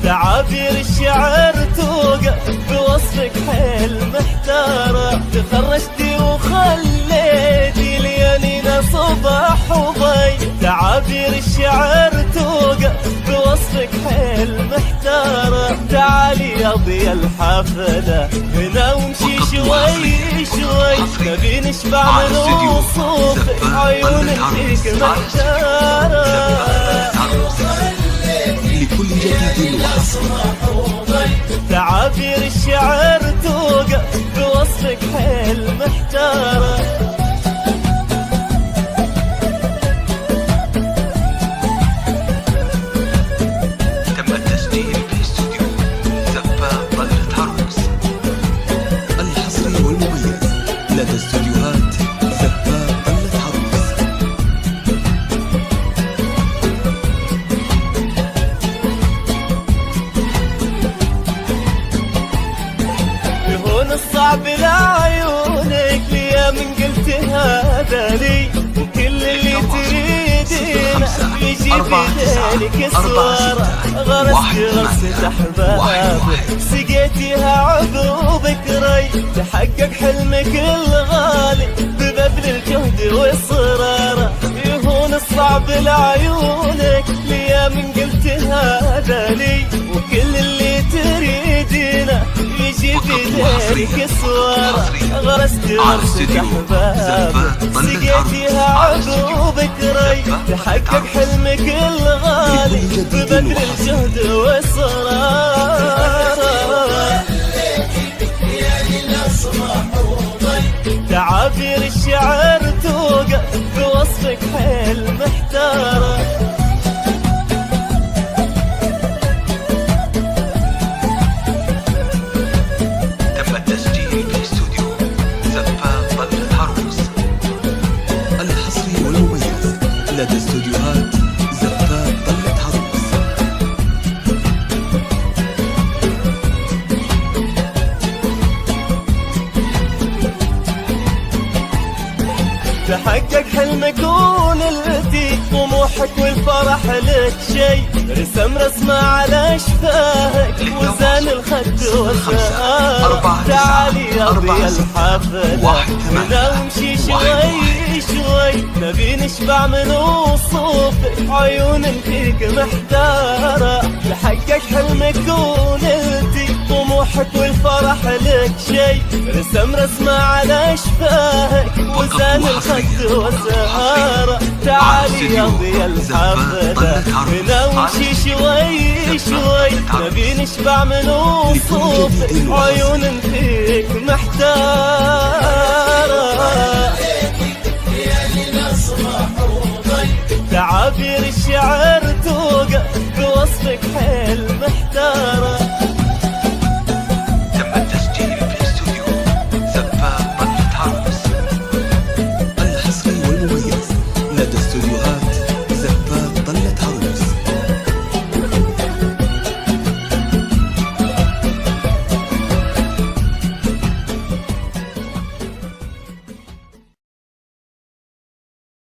تعابير الشعر توقف بوصفك حيل محتارة، تخرجتي وخليتي ليالينا صباح وضي. تعابير الشعر توقف بوصفك حيل محتارة، تعالي يا ضي الحفلة هنا وامشي شوي شوي، نبي نشبع من وصوفك عيونك فيك محتارة. لكل جديد تعابير الشعر توقف بوصفك حيل محتارة، تم التسجيل في استوديو زفاف طلة عروس. الحصري والمميز لدى استوديوهات زفاف طلة عروس. يهون الصعب لعيونك ليا من قلت هذا لي، وكل اللي تريدينه يجي بيدينك السوارة. غرست احبابك سقيتيها عقوبك ري، تحقق حلمك الغالي ببذل الجهد والصرارة. يهون الصعب لعيونك ليا من قلت هذا لي، وكل اللي تريدينه يجي بيدينك السوارة. غرست احبابك سقيتيها عقوبك ري، تحقق حلمك الغالي ببذل الجهد والصرارة. تعابير الشعر توقف بوصفك حيل محتارة، تم التسجيل في استوديو زفاف طلة عروس. الحصري والمميز لدى استوديوهات زفاف طلة عروس. تحقق حلمك ونلتي طموحك والفرح لك شي، رسم رسمة على شفاهك وزان الخد والزهار. تعالي يا ضي الحفلة هنا وامشي شوي شوي، نبي نشبع من وصوفك عيون فيك محتارة. تحقق حلمك ونلتي طموحك والفرح لك شي، رسم رسمة على شفاهك وزان الخد والزهارة. تعالي يا ضي الحفلة هنا وامشي شوي شوي، نبي نشبع من وصوفك عيون فيك محتارة.